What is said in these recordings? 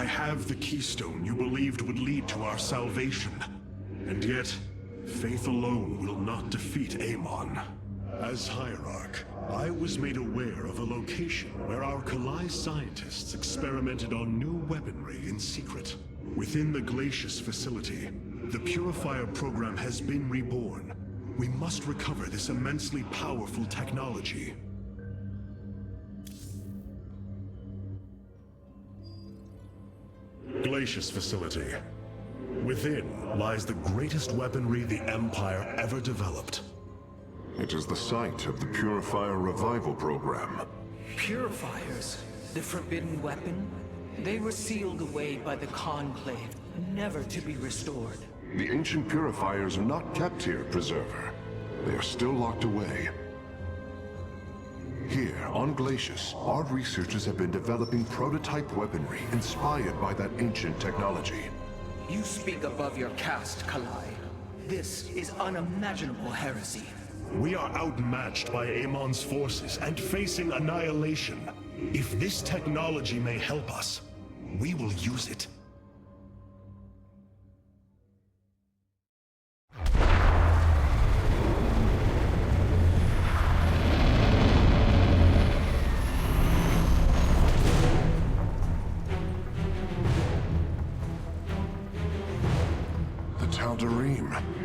I have the keystone you believed would lead to our salvation. And yet, faith alone will not defeat Amon. As Hierarch, I was made aware of a location where our Kalai scientists experimented on new weaponry in secret. Within the Glacius facility, the Purifier program has been reborn. We must recover this immensely powerful technology. Glacius facility. Within lies the greatest weaponry the Empire ever developed. It is the site of the Purifier revival program. Purifiers? The forbidden weapon? They were sealed away by the Conclave, never to be restored. The ancient Purifiers are not kept here, Preserver. They are still locked away. Here, on Glacius, our researchers have been developing prototype weaponry inspired by that ancient technology. You speak above your caste, Kalai. This is unimaginable heresy. We are outmatched by Amon's forces and facing annihilation. If this technology may help us, we will use it.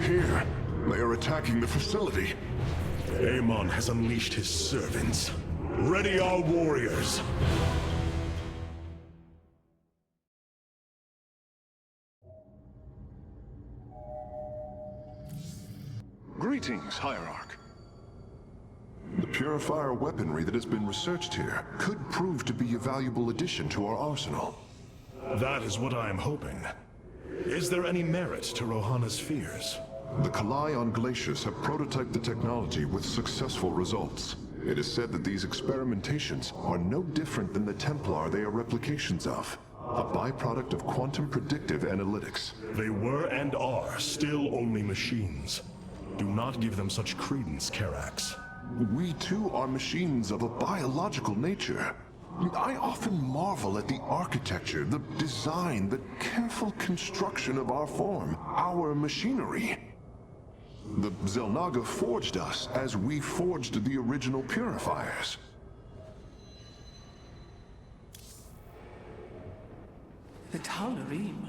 Here, they are attacking the facility. Amon has unleashed his servants. Ready our warriors! Greetings, Hierarch. The Purifier weaponry that has been researched here could prove to be a valuable addition to our arsenal. That is what I am hoping. Is there any merit to Rohana's fears? The Kalai on Glacius have prototyped the technology with successful results. It is said that these experimentations are no different than the Templar they are replications of, a byproduct of quantum predictive analytics. They were and are still only machines. Do not give them such credence, Karax. We too are machines of a biological nature. I often marvel at the architecture, the design, the careful construction of our form, our machinery. The Xel'Naga forged us as we forged the original Purifiers. The Tal'Darim.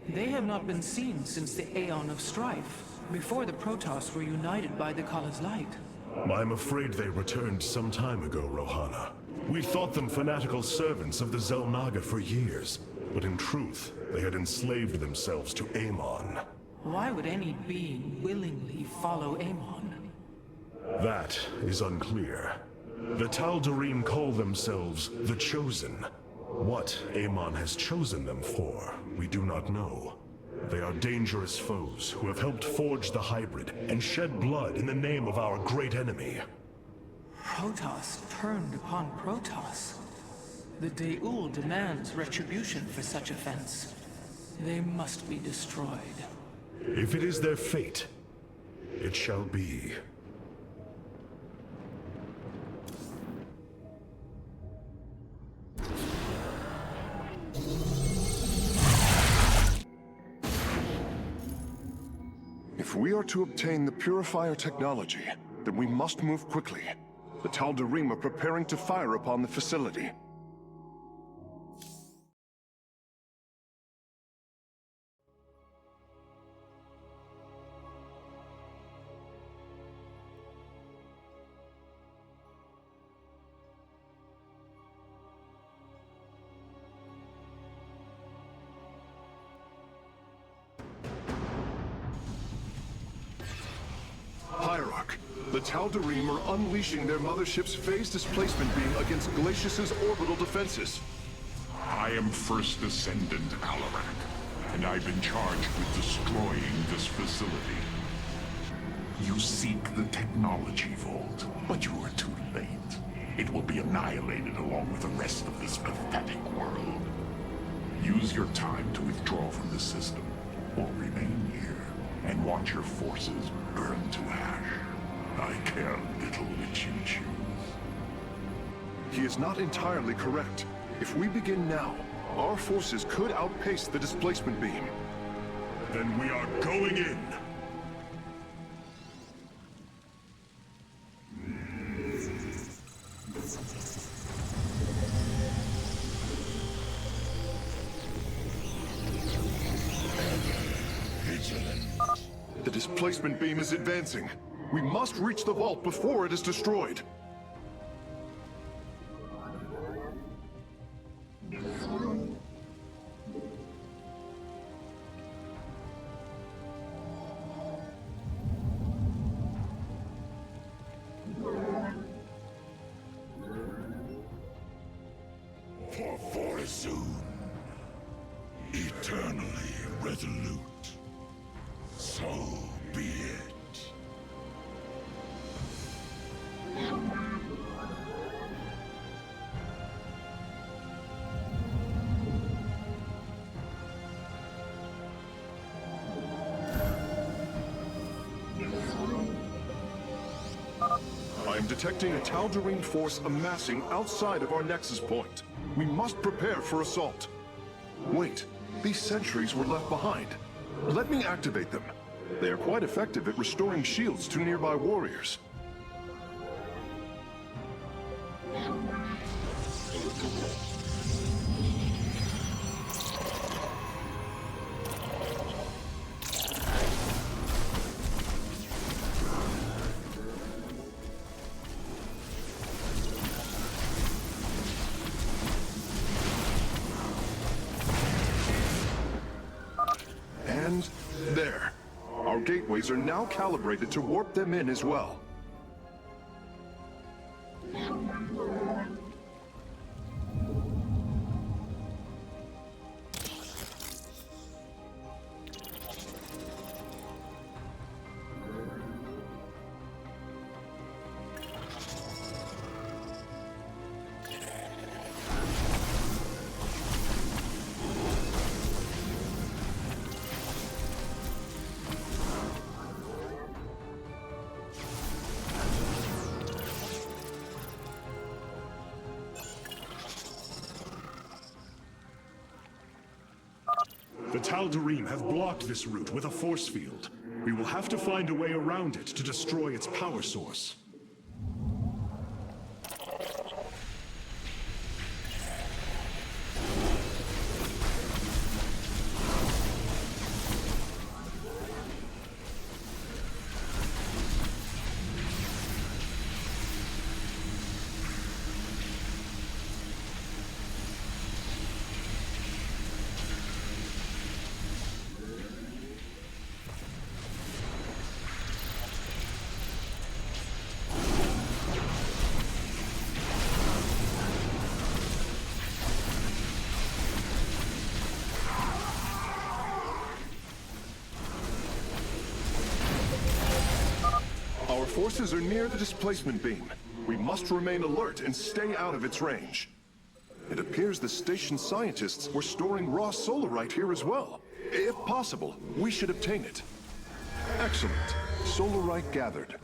They have not been seen since the Aeon of Strife, before the Protoss were united by the Kala's light. I'm afraid they returned some time ago, Rohana. We thought them fanatical servants of the Xel'Naga for years, but in truth, they had enslaved themselves to Amon. Why would any being willingly follow Amon? That is unclear. The Tal'Darim call themselves the Chosen. What Amon has chosen them for, we do not know. They are dangerous foes who have helped forge the hybrid and shed blood in the name of our great enemy. Protoss turned upon Protoss. The De'ul demands retribution for such offense. They must be destroyed. If it is their fate, it shall be. If we are to obtain the Purifier technology, then we must move quickly. The Tal'Darim are preparing to fire upon the facility. Hierarch, the Tal'Darim are unleashing their mothership's phase displacement beam against Glacius's orbital defenses. I am First Descendant Alarak, and I've been charged with destroying this facility. You seek the technology vault, but you are too late. It will be annihilated along with the rest of this pathetic world. Use your time to withdraw from the system, or remain here and watch your forces burn to ash. I care little which you choose. He is not entirely correct. If we begin now, Our forces could outpace the displacement beam. Then we are going in. The displacement beam is advancing. We must reach the vault before it is destroyed. For Forsoon, eternally resolute. So be it. I am detecting a Tal'Darim force amassing outside of our nexus point. We must prepare for assault. Wait, these sentries were left behind. Let me activate them. They are quite effective at restoring shields to nearby warriors. And there. Our gateways are now calibrated to warp them in as well. The Tal'Darim have blocked this route with a force field. We will have to find a way around it to destroy its power source. Our forces are near the displacement beam. We must remain alert and stay out of its range. It appears the station scientists were storing raw solarite here as well. If possible, we should obtain it. Excellent. Solarite gathered.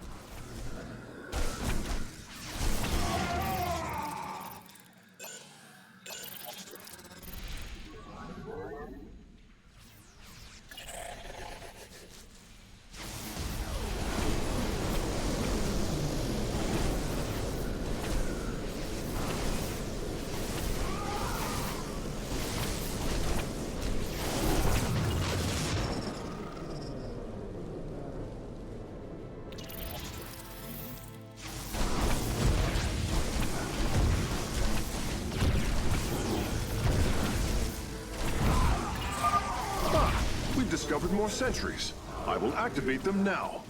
We've discovered more sentries. I will activate them now.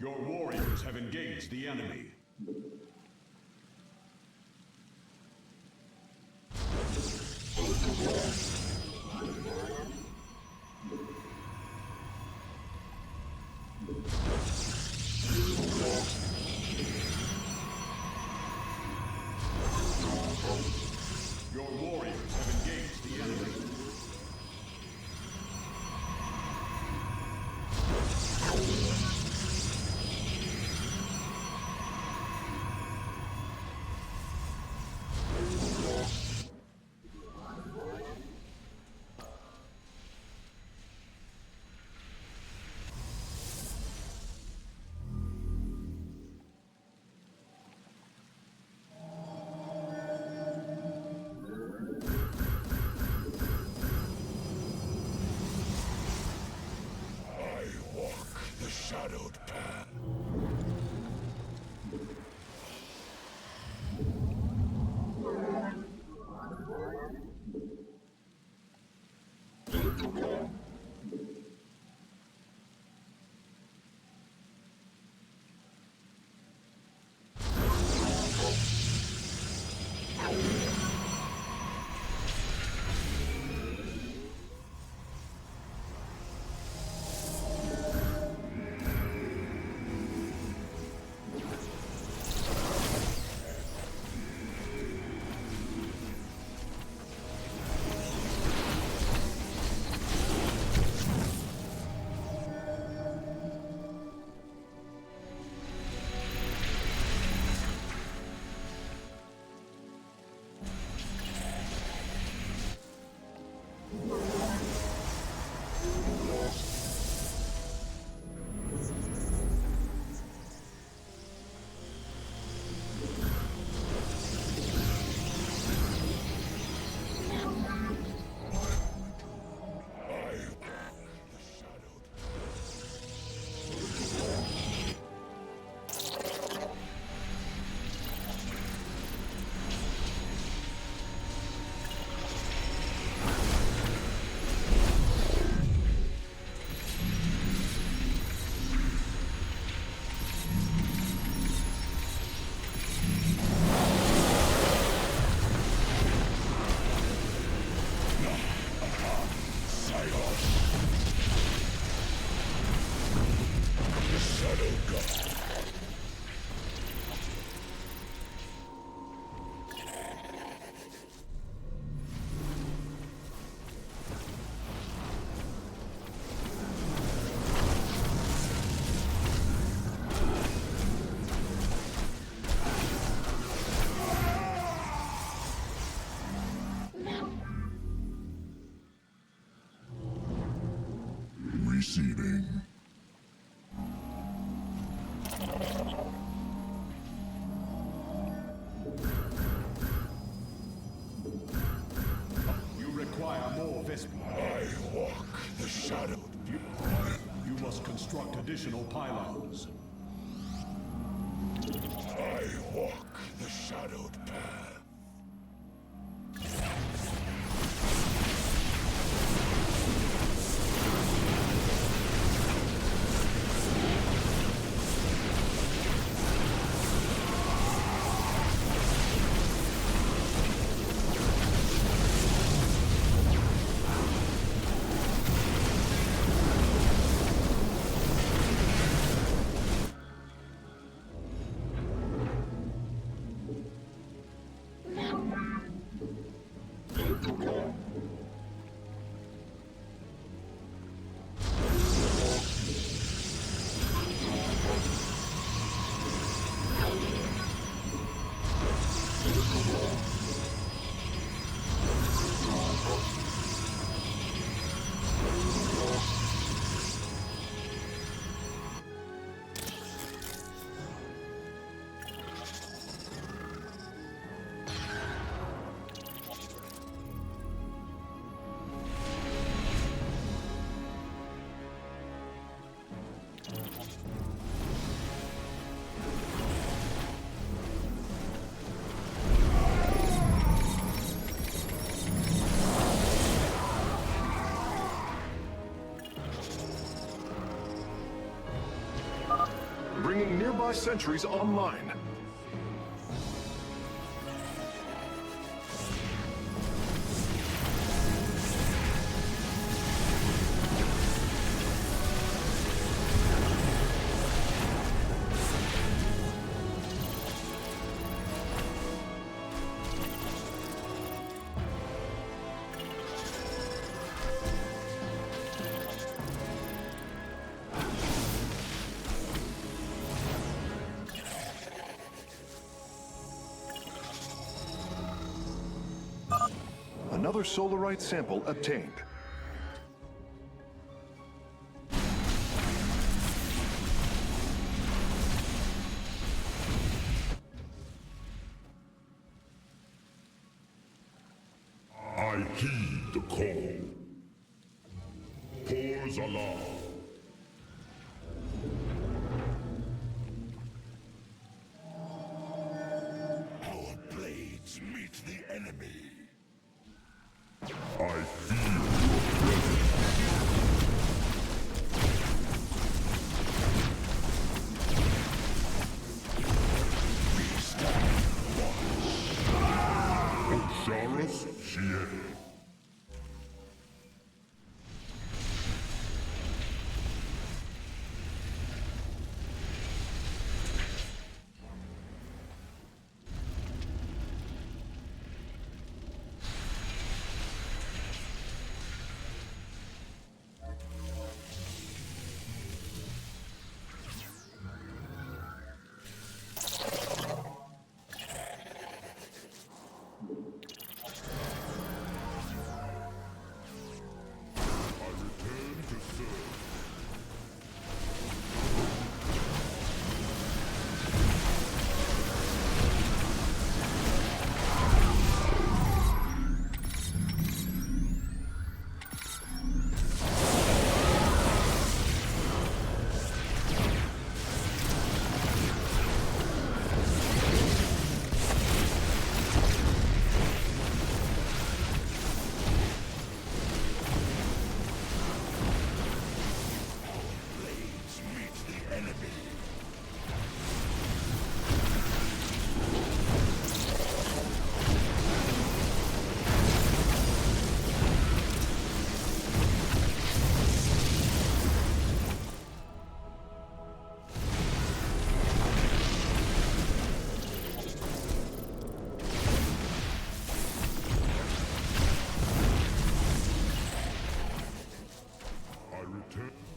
Your warriors have engaged the enemy. Shadow God. Receiving. You require more Vespa. I walk the shadow. You must construct additional pylons. I walk the shadowed path. Bringing nearby sentries online. Another solarite sample obtained. I heed the call. Pours alarm. Our blades meet the enemy. I feel your presence. We stand watch. Osiris Shiel.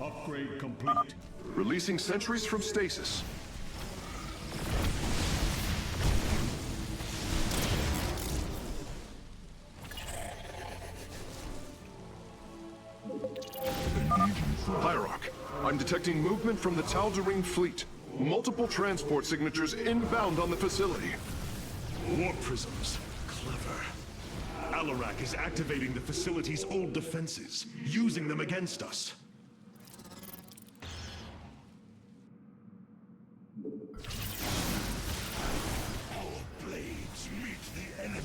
Upgrade complete. Releasing sentries from stasis. Hierarch, I'm detecting movement from the Tal'Darim fleet. Multiple transport signatures inbound on the facility. Warp prisms. Clever. Alarak is activating the facility's old defenses, using them against us. Our blades meet the enemy.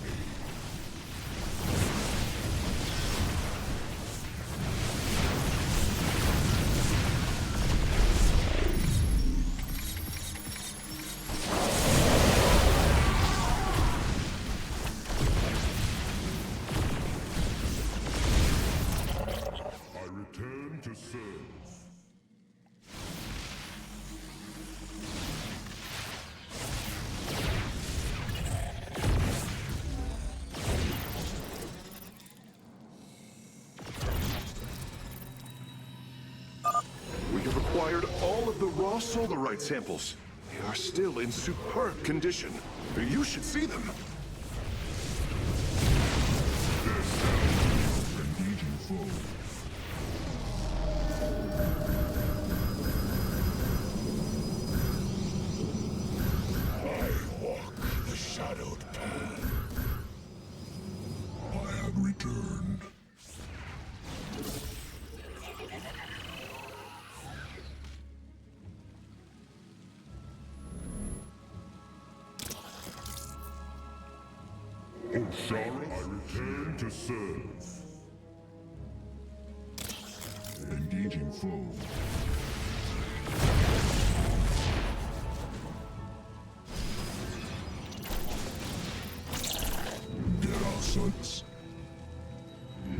Return to serve. We have acquired all of the raw solarite samples. They are still in superb condition. You should see them. Engaging foe. The shadowed path. I have returned. Oshara, I return to serve. Engaging foe. Sons.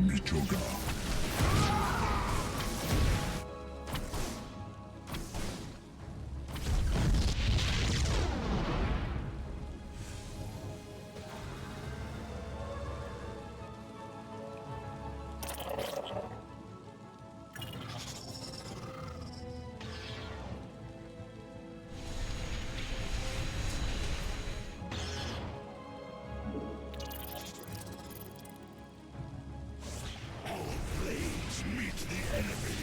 Mitoga. Meet the enemy.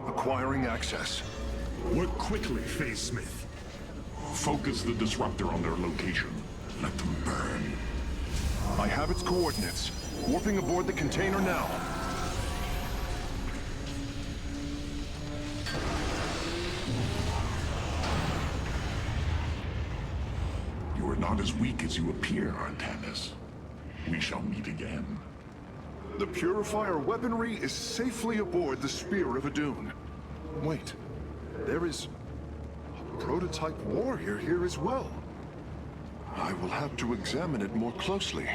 Acquiring access. Work quickly, Phase Smith. Focus the disruptor on their location. Let them burn. I have its coordinates. Warping aboard the container now. You are not as weak as you appear, Artanis. We shall meet again. The Purifier weaponry is safely aboard the Spear of Adun. Wait, there is a prototype warrior here as well. I will have to examine it more closely.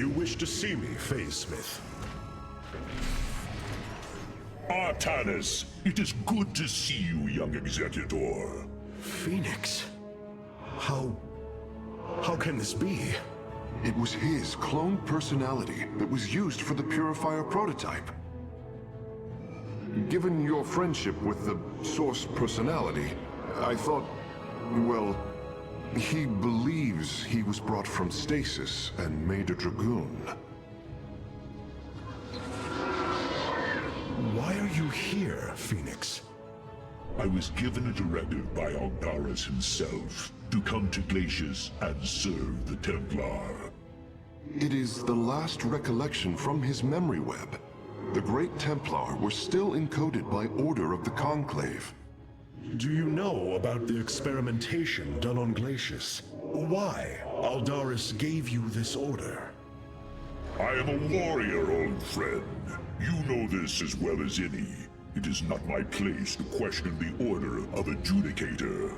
You wish to see me, Phase Smith? Artanis, it is good to see you, young Executor. Phoenix? How can this be? It was his cloned personality that was used for the Purifier prototype. Given your friendship with the Source personality, I thought, well, he believes he was brought from stasis and made a Dragoon. Why are you here, Phoenix? I was given a directive by Aldaris himself to come to Glacius and serve the Templar. It is the last recollection from his memory web. The Great Templar were still encoded by order of the Conclave. Do you know about the experimentation done on Glacius? Why Aldaris gave you this order? I am a warrior, old friend. You know this as well as any. It is not my place to question the order of Adjudicator.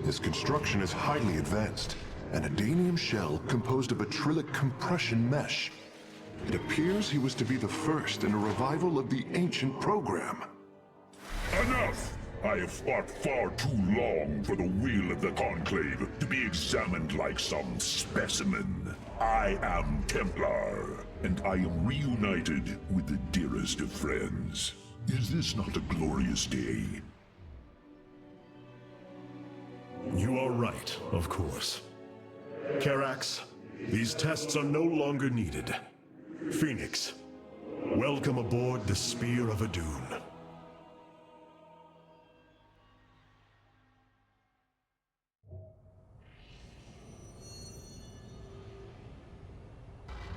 His construction is highly advanced, an Adanium shell composed of a trillic compression mesh. It appears he was to be the first in a revival of the ancient program. Enough! I have fought far too long for the will of the Conclave to be examined like some specimen. I am Templar, and I am reunited with the dearest of friends. Is this not a glorious day? You are right, of course. Karax, these tests are no longer needed. Phoenix, welcome aboard the Spear of Adun.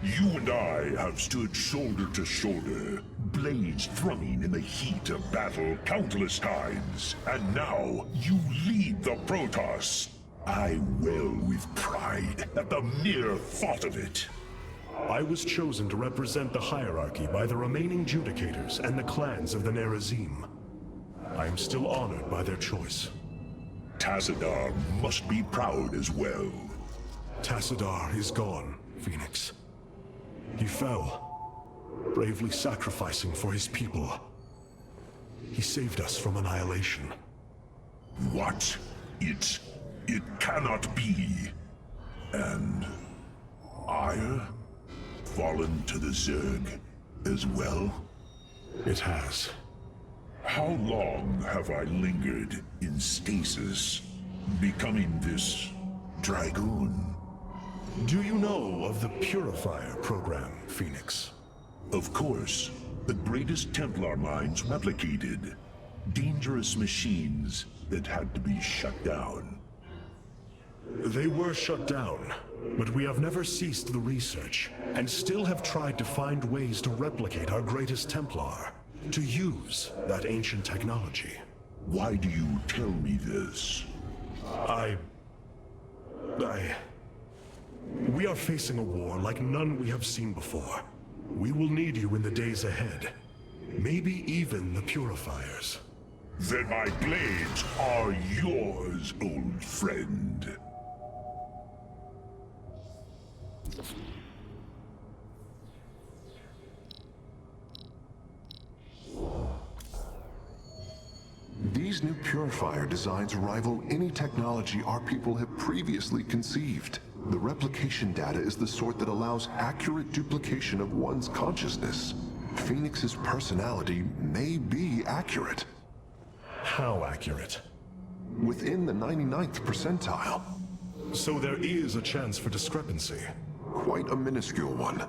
You and I have stood shoulder to shoulder, blades thrumming in the heat of battle countless times, and now you lead the Protoss. I wail with pride at the mere thought of it. I was chosen to represent the hierarchy by the remaining Judicators and the clans of the Nerazim. I am still honored by their choice. Tassadar must be proud as well. Tassadar is gone, Phoenix. He fell, bravely sacrificing for his people. He saved us from annihilation. What? It cannot be. And Ire? Fallen to the Zerg as well? It has. How long have I lingered in stasis, becoming this Dragoon? Do you know of the Purifier program, Phoenix? Of course. The greatest Templar minds replicated. Dangerous machines that had to be shut down. They were shut down, but we have never ceased the research, and still have tried to find ways to replicate our greatest Templar, to use that ancient technology. Why do you tell me this? We are facing a war like none we have seen before. We will need you in the days ahead. Maybe even the Purifiers. Then my blades are yours, old friend. These new Purifier designs rival any technology our people have previously conceived. The replication data is the sort that allows accurate duplication of one's consciousness. Phoenix's personality may be accurate. How accurate? Within the 99th percentile. So there is a chance for discrepancy. Quite a minuscule one.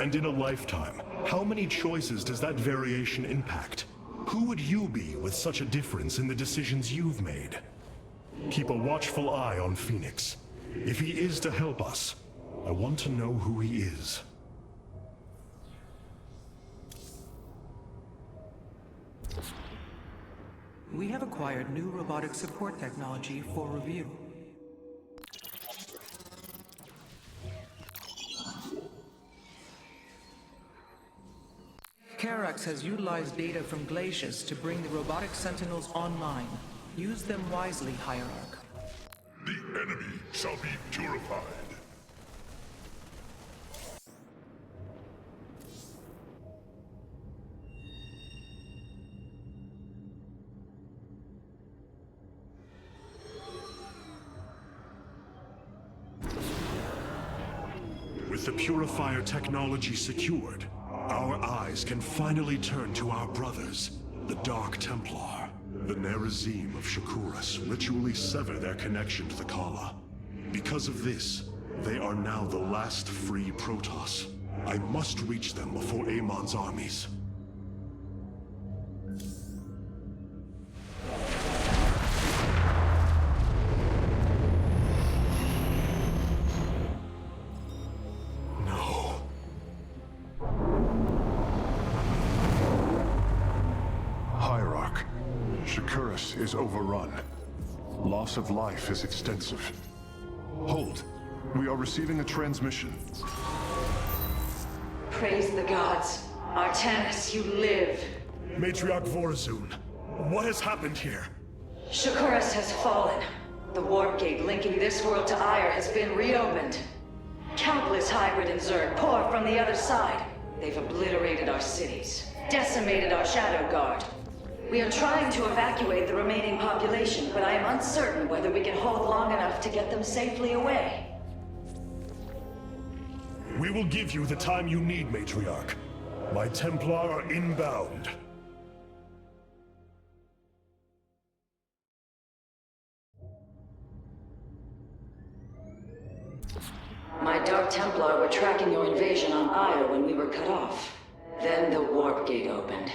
And in a lifetime, how many choices does that variation impact? Who would you be with such a difference in the decisions you've made? Keep a watchful eye on Phoenix. If he is to help us, I want to know who he is. We have acquired new robotic support technology for review. Karax has utilized data from Glacius to bring the robotic sentinels online. Use them wisely, Hierarch. The enemy shall be purified. the Purifier technology secured, our eyes can finally turn to our brothers, the Dark Templar. The Nerazim of Shakuras ritually sever their connection to the Khala. Because of this, they are now the last free Protoss. I must reach them before Amon's armies. No. Hierarch, Shakuras is overrun. Loss of life is extensive. Hold. We are receiving a transmission. Praise the gods. Artanis, you live. Matriarch Vorazun, what has happened here? Shakuras has fallen. The warp gate linking this world to Ire has been reopened. Countless hybrid and Zerg pour from the other side. They've obliterated our cities, decimated our Shadow Guard. We are trying to evacuate the remaining population, but I am uncertain whether we can hold long enough to get them safely away. We will give you the time you need, Matriarch. My Templar are inbound. My Dark Templar were tracking your invasion on Ire when we were cut off. Then the warp gate opened.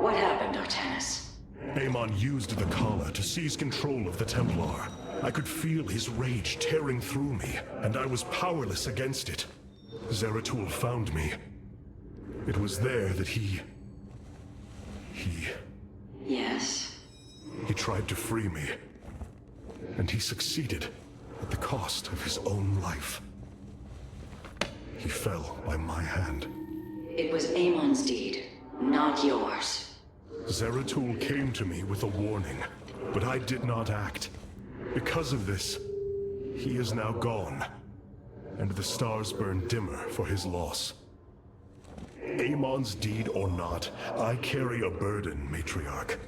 What happened, Artanis? Amon used the Khala to seize control of the Templar. I could feel his rage tearing through me, and I was powerless against it. Zeratul found me. It was there that he... Yes? He tried to free me. And he succeeded, at the cost of his own life. He fell by my hand. It was Amon's deed, not yours. Zeratul came to me with a warning, but I did not act. Because of this, he is now gone, and the stars burn dimmer for his loss. Amon's deed or not, I carry a burden, Matriarch.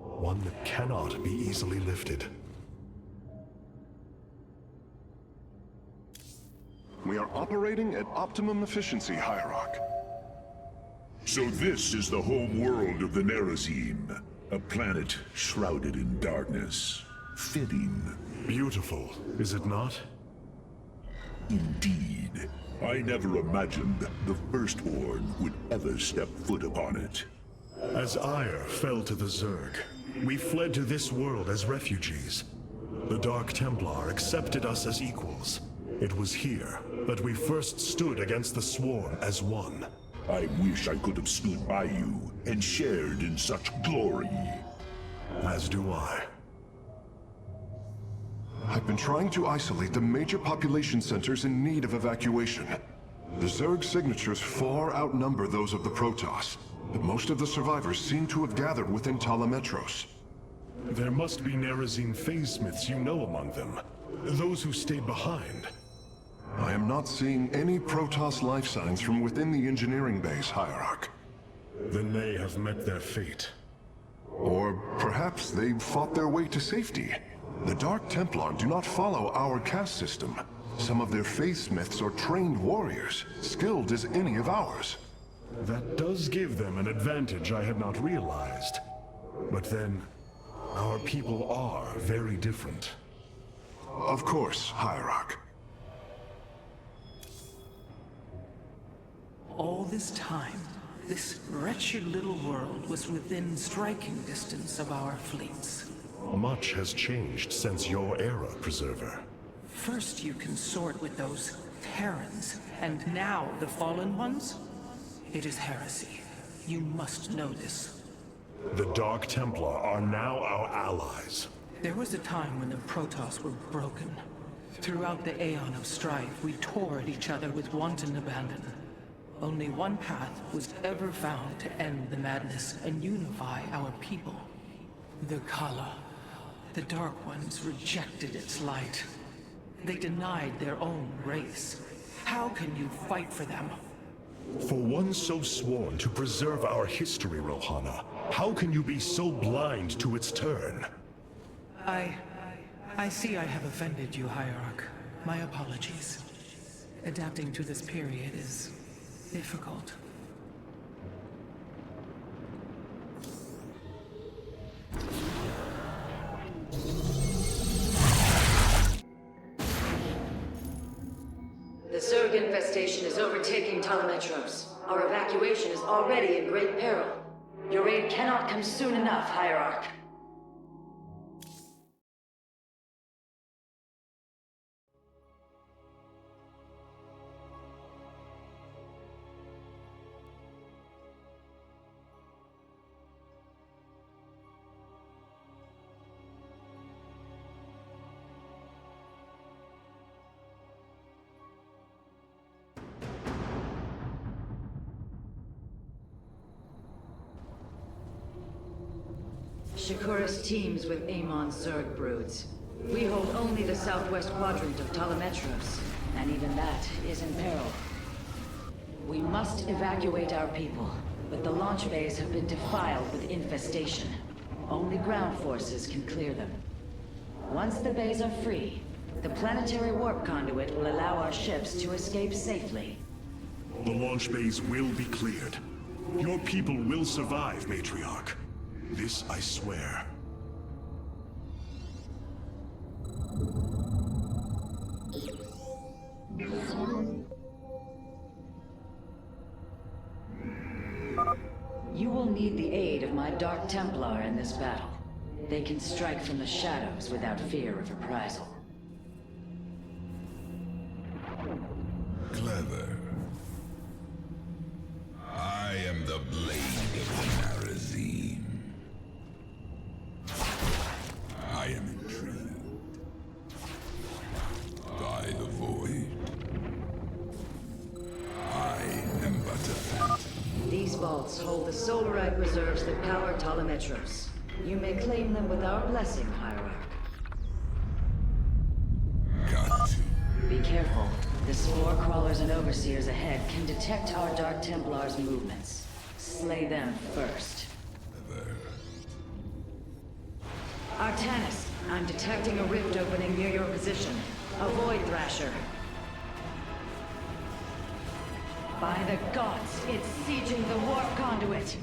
One that cannot be easily lifted. We are operating at optimum efficiency, Hierarch. So this is the home world of the Nerazim, a planet shrouded in darkness. Fitting. Beautiful, is it not? Indeed. I never imagined the Firstborn would ever step foot upon it. As Ire fell to the Zerg, we fled to this world as refugees. The Dark Templar accepted us as equals. It was here that we first stood against the Swarm as one. I wish I could have stood by you and shared in such glory. As do I. I've been trying to isolate the major population centers in need of evacuation. The Zerg signatures far outnumber those of the Protoss, but most of the survivors seem to have gathered within Talametros. There must be Nerazim phase-smiths you know among them. Those who stayed behind. I am not seeing any Protoss life signs from within the engineering base, Hierarch. Then they have met their fate. Or perhaps they fought their way to safety. The Dark Templar do not follow our caste system. Some of their faithsmiths are trained warriors, skilled as any of ours. That does give them an advantage I had not realized. But then, our people are very different. Of course, Hierarch. All this time, this wretched little world was within striking distance of our fleets. Much has changed since your era, Preserver. First you consort with those Terrans, and now the Fallen Ones? It is heresy. You must know this. The Dark Templar are now our allies. There was a time when the Protoss were broken. Throughout the Aeon of Strife, we tore at each other with wanton abandon. Only one path was ever found to end the madness and unify our people. The Khala. The Dark Ones rejected its light. They denied their own race. How can you fight for them? For one so sworn to preserve our history, Rohana, how can you be so blind to its turn? I see I have offended you, Hierarch. My apologies. Adapting to this period is difficult. The Zerg infestation is overtaking Telemetros. Our evacuation is already in great peril. Your aid cannot come soon enough, Hierarch. Shakuris teams with Amon's Zerg broods. We hold only the southwest quadrant of Telemetros, and even that is in peril. We must evacuate our people, but the launch bays have been defiled with infestation. Only ground forces can clear them. Once the bays are free, the planetary warp conduit will allow our ships to escape safely. The launch bays will be cleared. Your people will survive, Matriarch. This I swear. You will need the aid of my Dark Templar in this battle. They can strike from the shadows without fear of reprisal. Clever. I am the blade of the Narazine. I am intrigued by the void. I am but a phantom. These vaults hold the solarite reserves that power Telemetros. You may claim them with our blessing, Hierarch. Got to. Be careful. The spore crawlers and overseers ahead can detect our Dark Templars' movements. Slay them first. Clever. Artanis, I'm detecting a rift opening near your position. Avoid Thrasher. By the gods, it's sieging the warp conduit.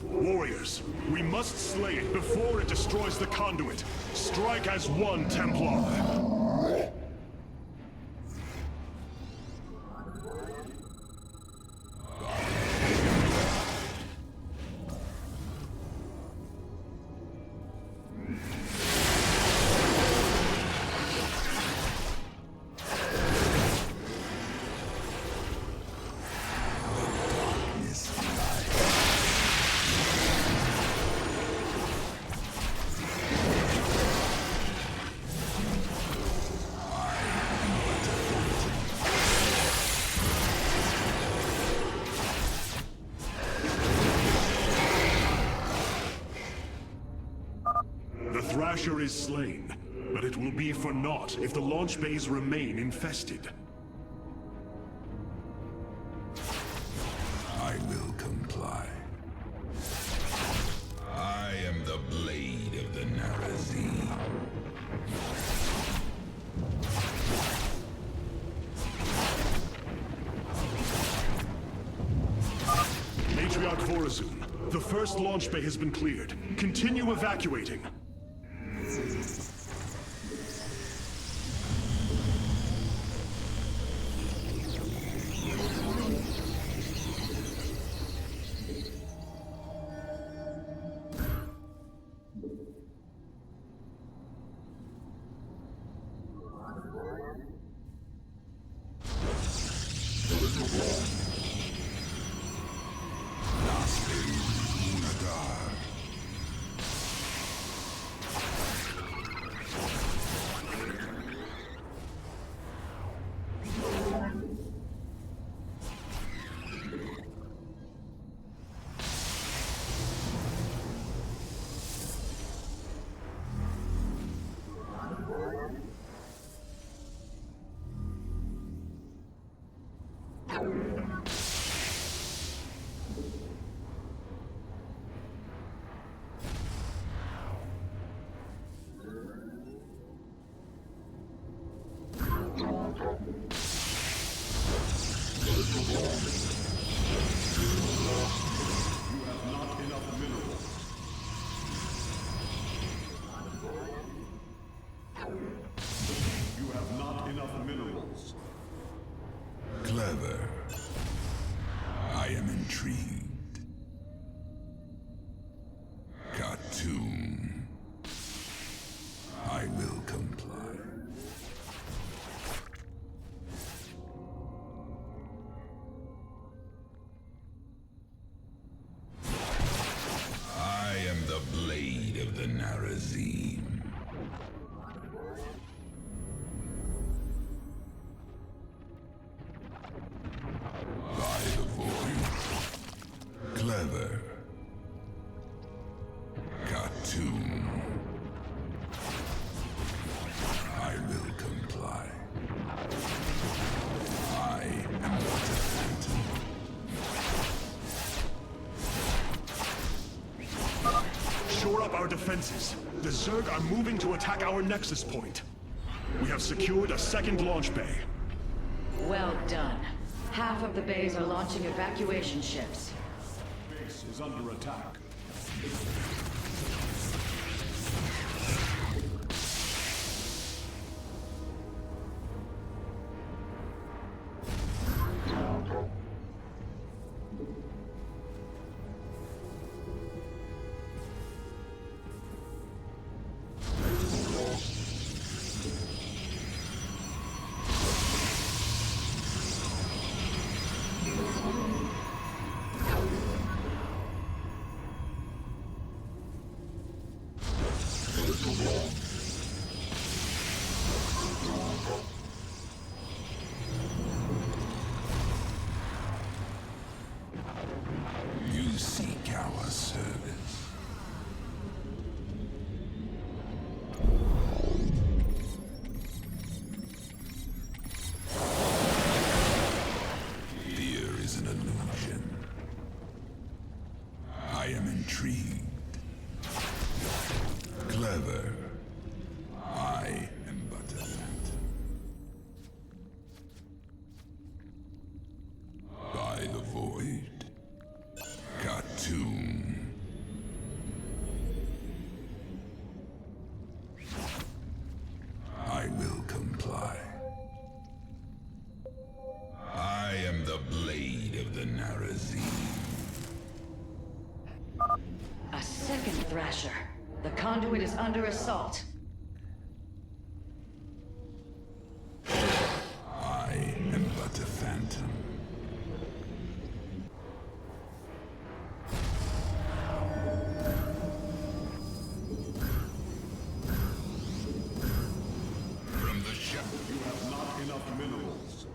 Warriors, we must slay it before it destroys the conduit. Strike as one, Templar. The Thrasher is slain, but it will be for naught if the launch bays remain infested. I will comply. I am the blade of the Narazine. Matriarch Vorazun, the first launch bay has been cleared. Continue evacuating. the Narazim. By the void. Clever. Cartoon. I will comply. I am but a phantom. Shore up our defenses. The Zerg are moving to attack our nexus point. We have secured a second launch bay. Well done. Half of the bays are launching evacuation ships. Base is under attack. You seek our service. Fear is an illusion. I am intrigued. Clever. I am but a phantom. By the void. Cartoon. I will comply. I am the blade of the Narazim. A second Thrasher. The conduit is under assault. I am but a phantom. From the shadows. You have not enough minerals.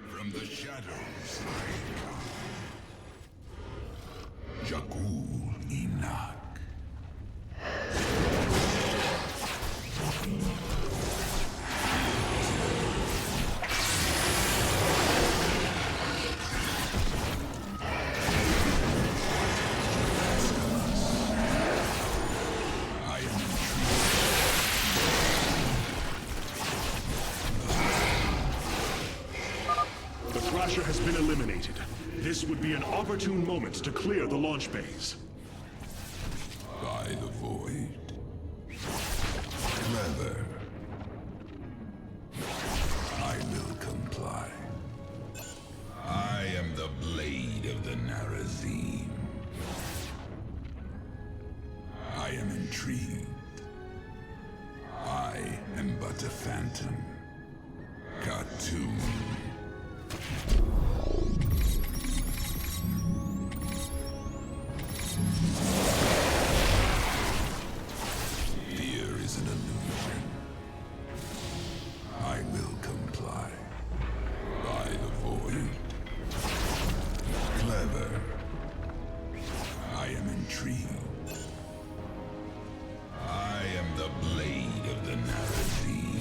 From the shadows. Jakul Enoch. I am intrigued. The Thrasher has been eliminated. This would be an opportune moment to clear the launch bays. By the void. Clever. I will comply. I am the blade of the Narazim. I am intrigued. I am but a phantom. Cartoon. Fear is an illusion. I will comply. By the void. Clever. I am intrigued. I am the blade of the Narazim.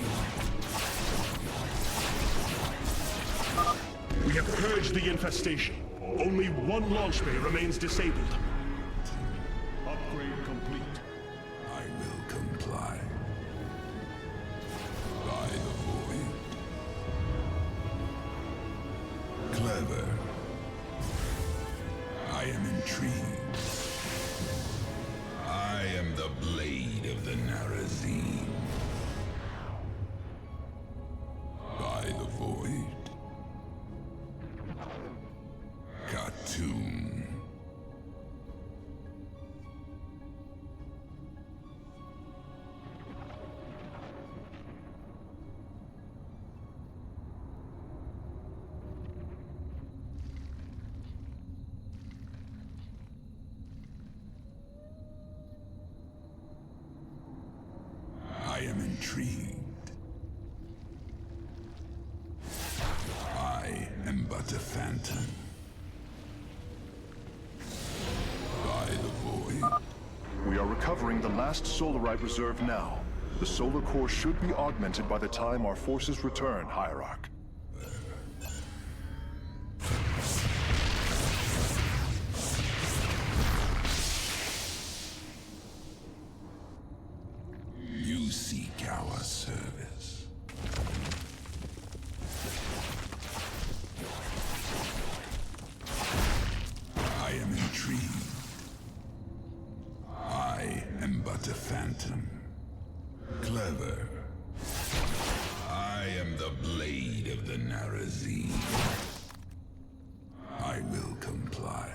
We have purged the infestation. Only one launch bay remains disabled. Upgrade complete. I will comply. By the void. Clever. I am intrigued. I am the blade of the Narazim. By the void. Cartoon. intrigued. I am but a phantom. By the void. We are recovering the last Solarite reserve now. The solar core should be augmented by the time our forces return, Hierarch. You seek our service. I am intrigued. I am but a phantom. Clever. I am the blade of the Narazim. I will comply.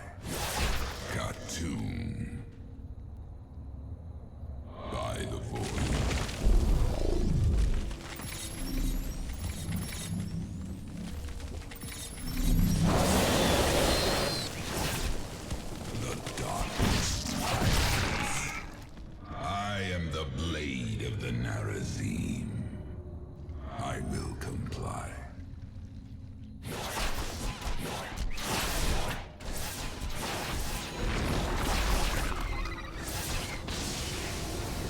Khartoum. By the void. The darkness. I am the blade of the Narazim. I will comply.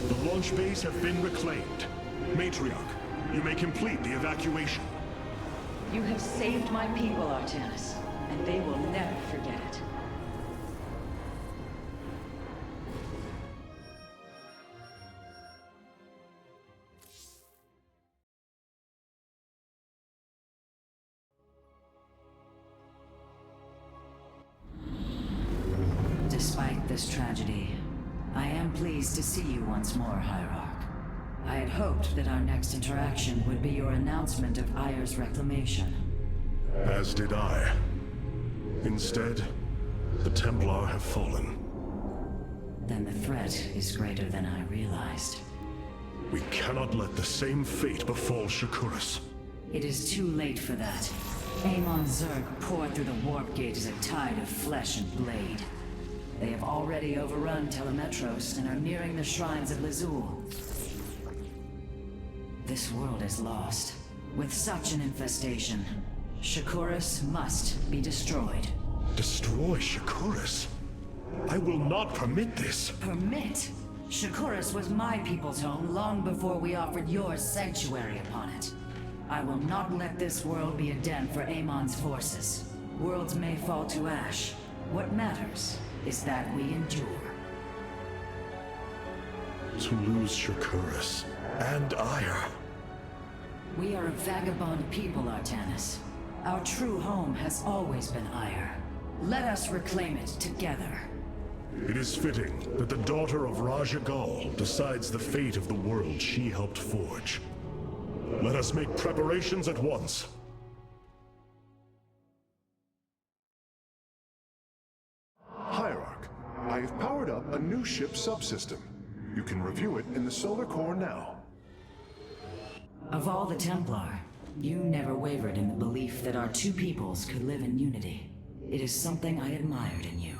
The launch bays have been reclaimed. Matriarch, you may complete the evacuation. You have saved my people, Artanis, and they will never forget it. Despite this tragedy, I am pleased to see you once more, Hierarch. I had hoped that our next interaction would be your announcement of Ayer's reclamation. As did I. Instead, the Templar have fallen. Then the threat is greater than I realized. We cannot let the same fate befall Shakuras. It is too late for that. Amon Zerg poured through the warp gate as a tide of flesh and blade. They have already overrun Telemetros and are nearing the shrines of Lazul. This world is lost. With such an infestation, Shakuras must be destroyed. Destroy Shakuras? I will not permit this. Permit? Shakuras was my people's home long before we offered yours sanctuary upon it. I will not let this world be a den for Amon's forces. Worlds may fall to ash. What matters is that we endure. To lose Shakuras and Ayer. We are a vagabond people, Artanis. Our true home has always been Ayer. Let us reclaim it together. It is fitting that the daughter of Raja Gal decides the fate of the world she helped forge. Let us make preparations at once. Hierarch, I have powered up a new ship subsystem. You can review it in the solar core now. Of all the Templar, you never wavered in the belief that our two peoples could live in unity. It is something I admired in you.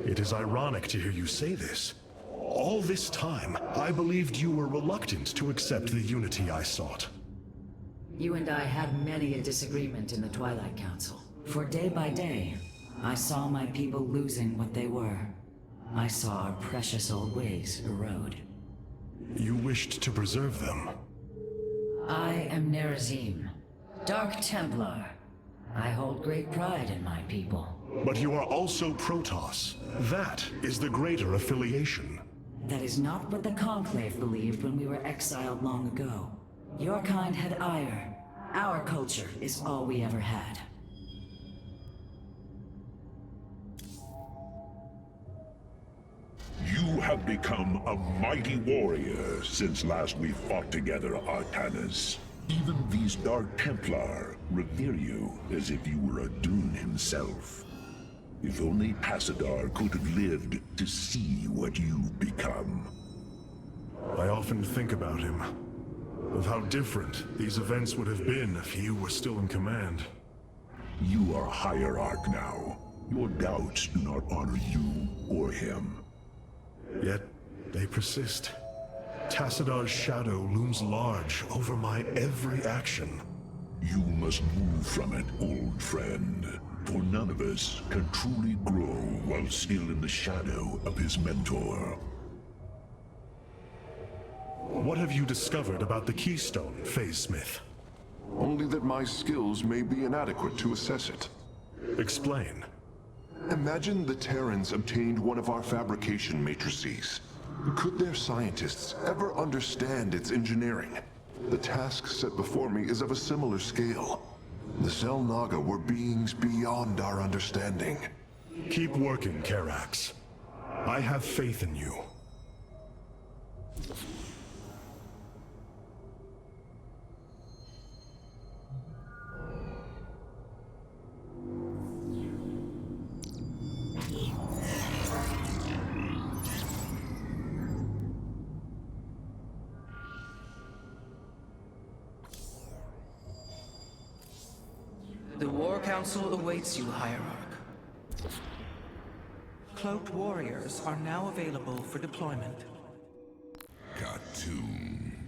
It is ironic to hear you say this. All this time, I believed you were reluctant to accept the unity I sought. You and I had many a disagreement in the Twilight Council. For day by day, I saw my people losing what they were. I saw our precious old ways erode. You wished to preserve them. I am Narazim, Dark Templar. I hold great pride in my people. But you are also Protoss. That is the greater affiliation. That is not what the Conclave believed when we were exiled long ago. Your kind had ire. Our culture is all we ever had. You have become a mighty warrior since last we fought together, Artanis. Even these Dark Templar revere you as if you were a Dune himself. If only Passadar could have lived to see what you've become. I often think about him. Of how different these events would have been if you were still in command. You are Hierarch now. Your doubts do not honor you or him. Yet, they persist. Tassadar's shadow looms large over my every action. You must move from it, old friend. For none of us can truly grow while still in the shadow of his mentor. What have you discovered about the Keystone, Phase Smith? Only that my skills may be inadequate to assess it. Explain. Imagine the Terrans obtained one of our fabrication matrices. Could their scientists ever understand its engineering? The task set before me is of a similar scale. The Xel'Naga were beings beyond our understanding. Keep working, Karax. I have faith in you. The War Council awaits you, Hierarch. Cloaked warriors are now available for deployment. Khartoum.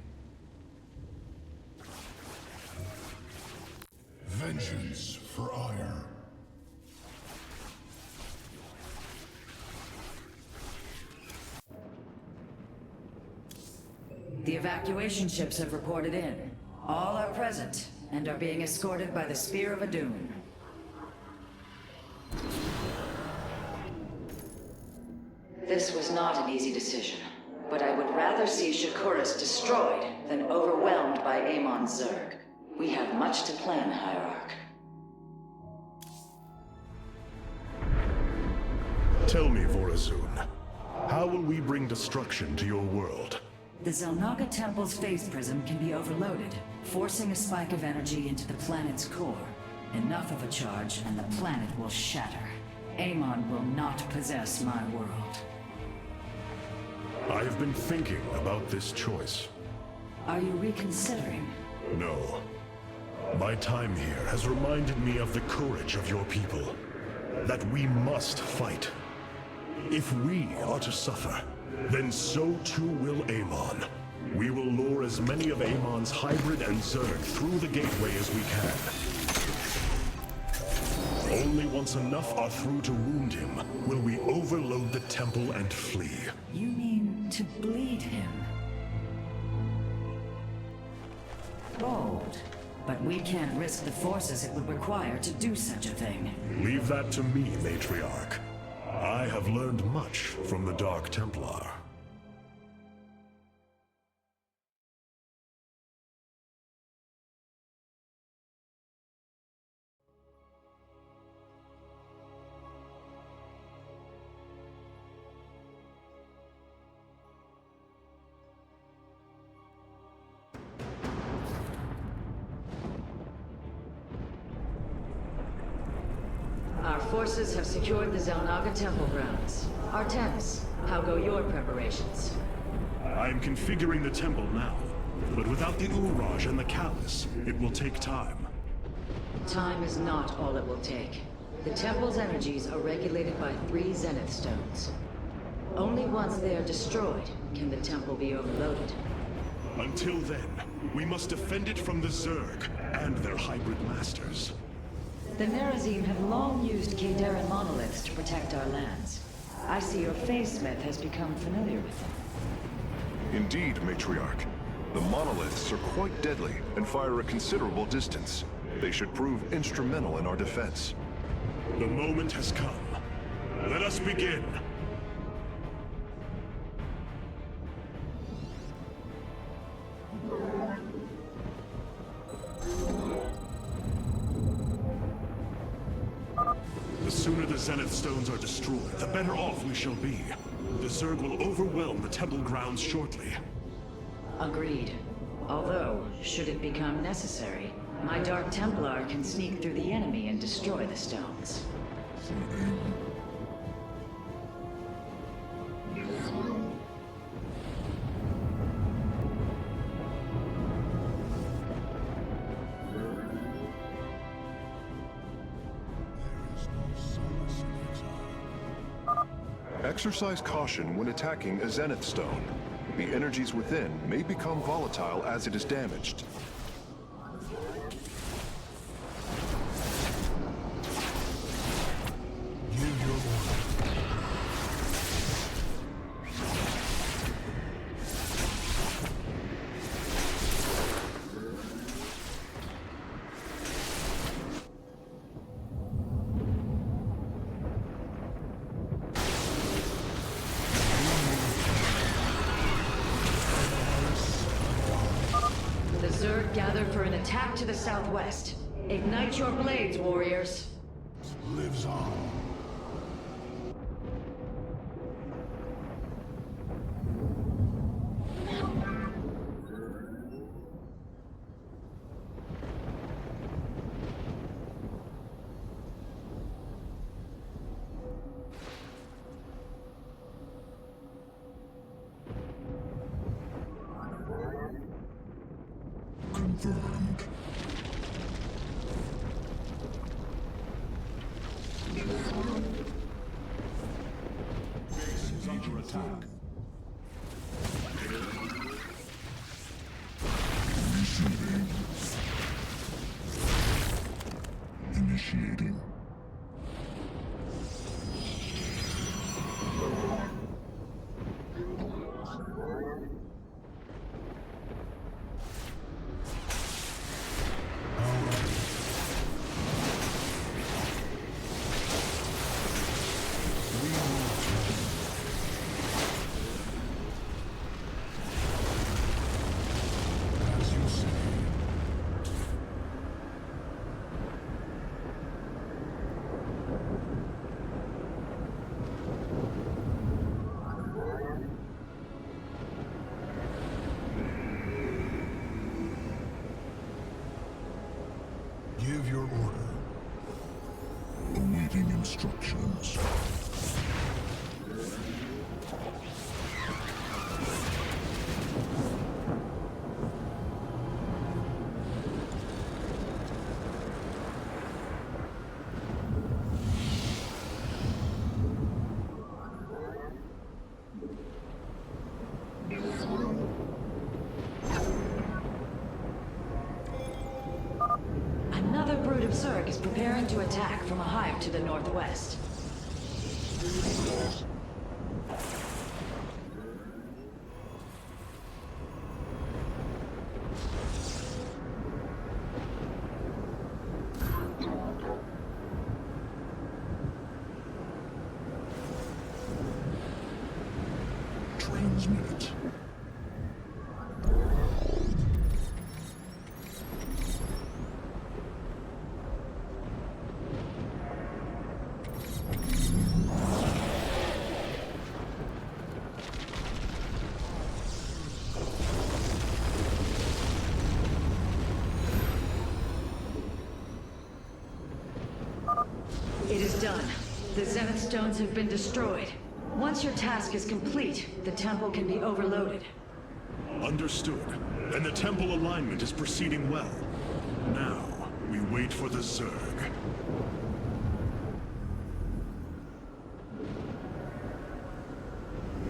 Vengeance for ire. The evacuation ships have reported in. All are present and are being escorted by the Spear of Adun. This was not an easy decision, but I would rather see Shakuras destroyed than overwhelmed by Amon's Zerg. We have much to plan, Hierarch. Tell me, Vorazun, how will we bring destruction to your world? The Xel'Naga Temple's phase prism can be overloaded, forcing a spike of energy into the planet's core. Enough of a charge and the planet will shatter. Amon will not possess my world. I've been thinking about this choice. Are you reconsidering? No. My time here has reminded me of the courage of your people. That we must fight. If we are to suffer, then so too will Amon. We will lure as many of Amon's hybrid and Zerg through the gateway as we can. Only once enough are through to wound him will we overload the temple and flee. You mean to bleed him? Bold. But we can't risk the forces it would require to do such a thing. Leave that to me, Matriarch. I have learned much from the Dark Templar. Our forces have secured the Xel'Naga temple grounds. Artemis, how go your preparations? I am configuring the temple now, but without the Uraj and the Callus, it will take time. Time is not all it will take. The temple's energies are regulated by 3 Zenith stones. Only once they are destroyed can the temple be overloaded. Until then, we must defend it from the Zerg and their hybrid masters. The Nerazim have long used Kaydaran monoliths to protect our lands. I see your Phasesmith has become familiar with them. Indeed, Matriarch. The monoliths are quite deadly and fire a considerable distance. They should prove instrumental in our defense. The moment has come. Let us begin. The sooner the Zenith Stones are destroyed, the better off we shall be. The Zerg will overwhelm the temple grounds shortly. Agreed. Although, should it become necessary, my Dark Templar can sneak through the enemy and destroy the stones. Exercise caution when attacking a Zenith Stone. The energies within may become volatile as it is damaged. Give your order. The Zerg gather for an attack to the southwest. Ignite your blades, warriors. Lives on. Confirmed. Base is under attack. Receiving. Initiating. As you say. Give your order. Awaiting instructions. Another brood of Zerg is preparing to attack from a hive to the northwest. Transmit. It is done. The Zenith Stones have been destroyed. Once your task is complete, the temple can be overloaded. Understood. And the temple alignment is proceeding well. Now, we wait for the Zerg.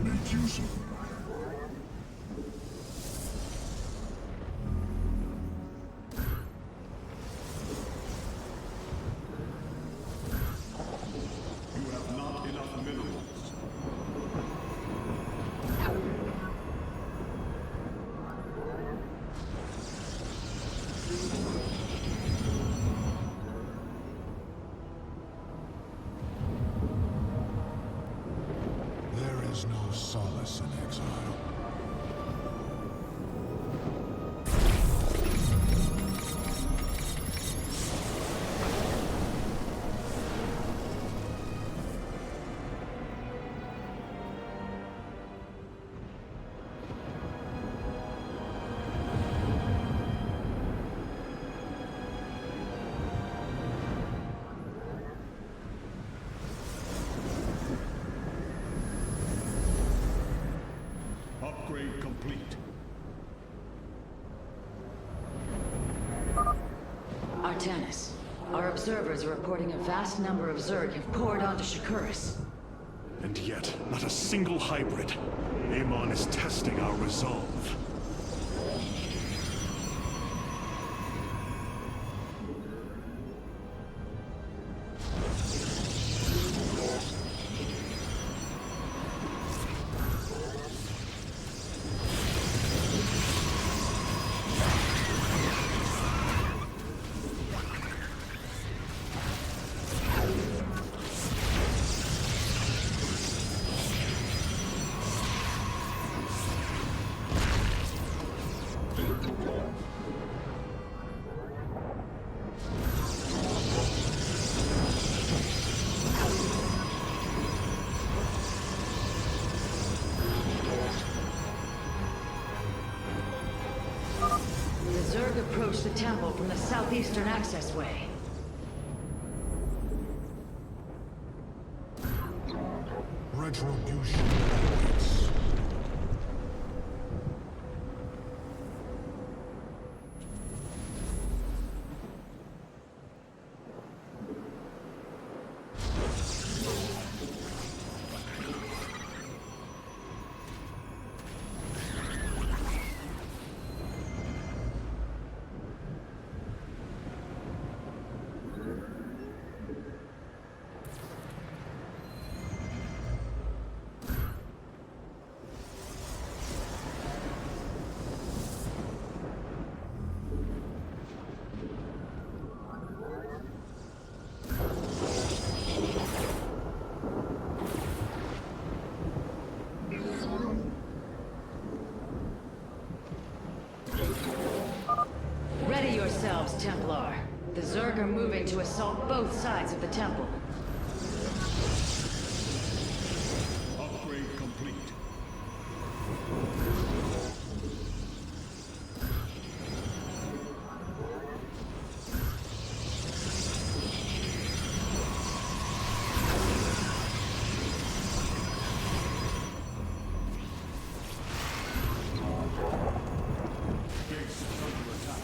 Make use of it. You have not enough minerals. There is no solace in exile. Upgrade complete. Artanis, our observers are reporting a vast number of Zerg have poured onto Shakuras. And yet, not a single hybrid. Amon is testing our resolve. Zerg approached the temple from the southeastern accessway. Retribution awaits. Ready yourselves, Templar. The Zerg are moving to assault both sides of the temple. Upgrade complete. Base is under attack.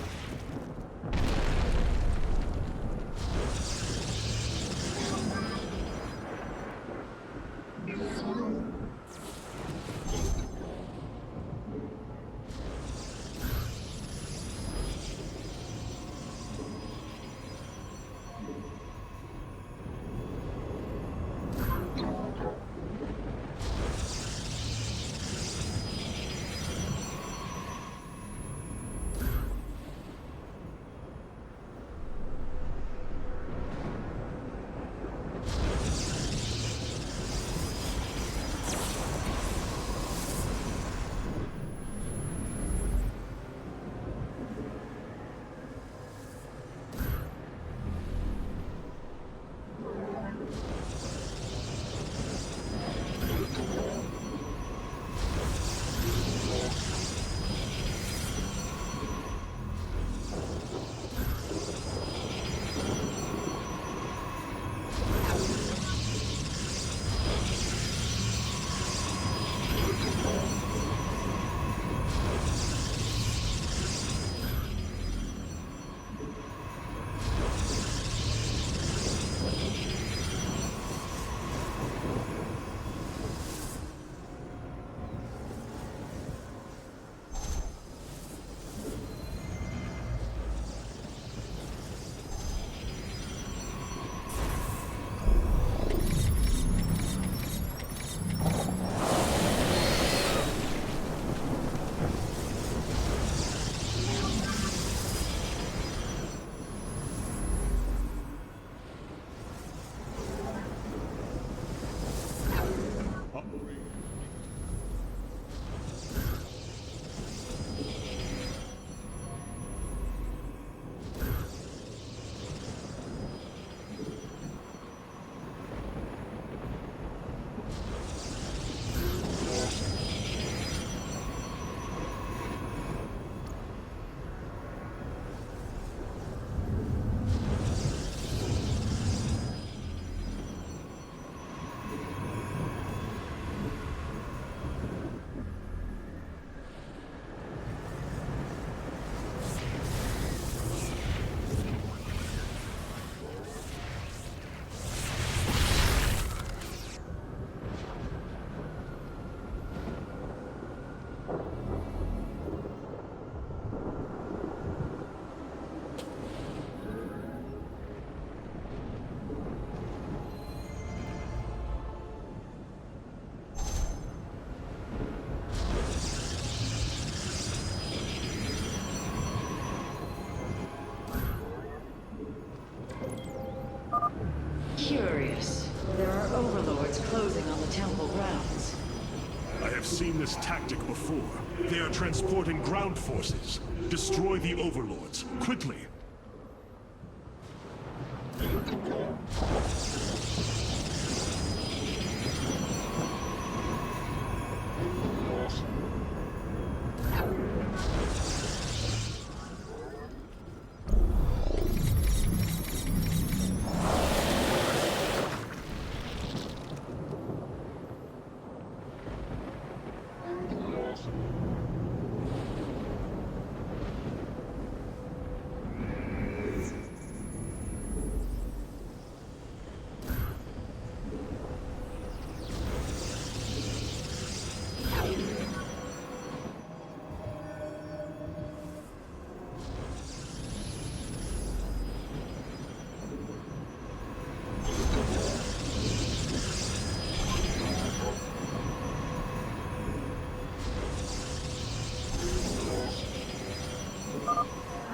this tactic before. They are transporting ground forces. Destroy the overlords, quickly.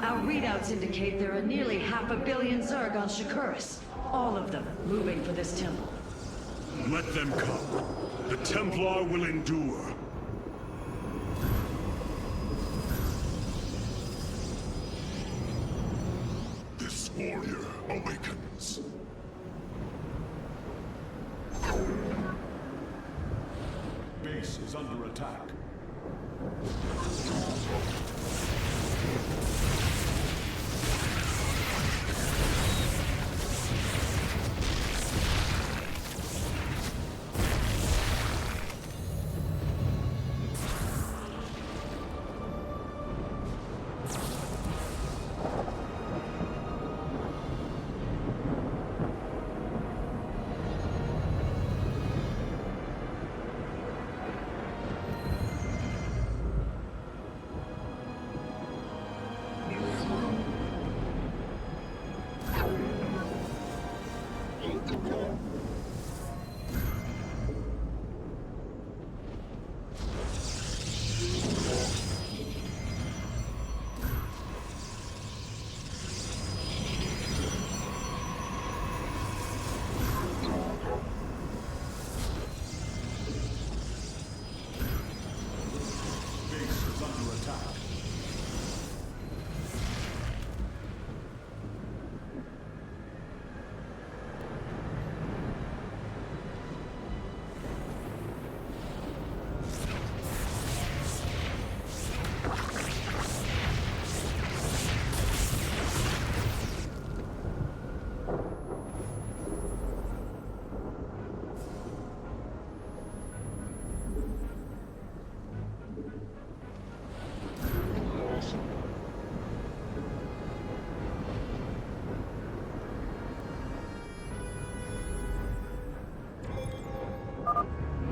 Our readouts indicate there are nearly 500 million Zerg on Shakuras. All of them moving for this temple. Let them come. The Templar will endure. This warrior awakens. Base is under attack.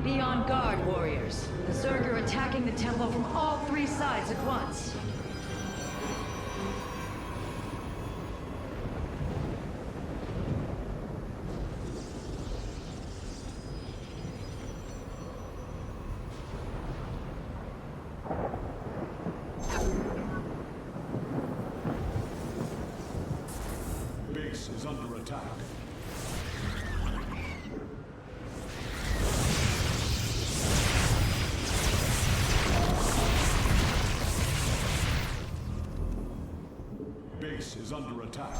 Be on guard, warriors. The Zerg are attacking the temple from all three sides at once. Base is under attack. Base is under attack.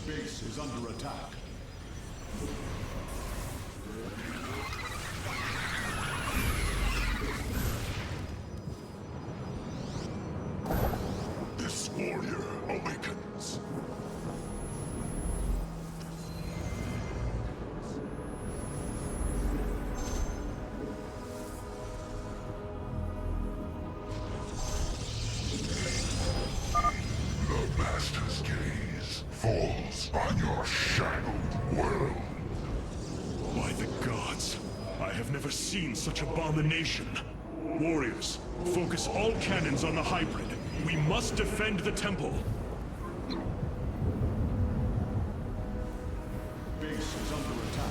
Base is under attack. This warrior awakens. The Master's gaze falls on your shadowed world. By the gods, I have never seen such abomination. Warriors, focus all cannons on the hybrid. We must defend the temple. Base is under attack.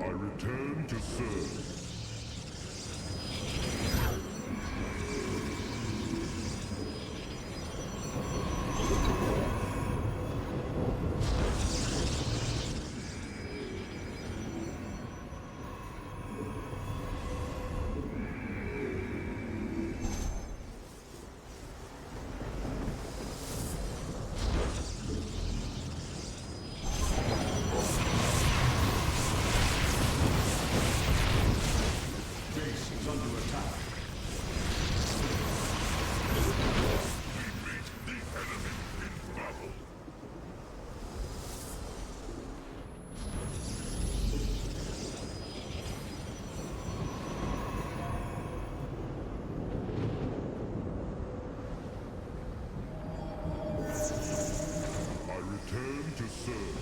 I return to serve. Base is under attack. We meet the enemy in battle. I return to serve.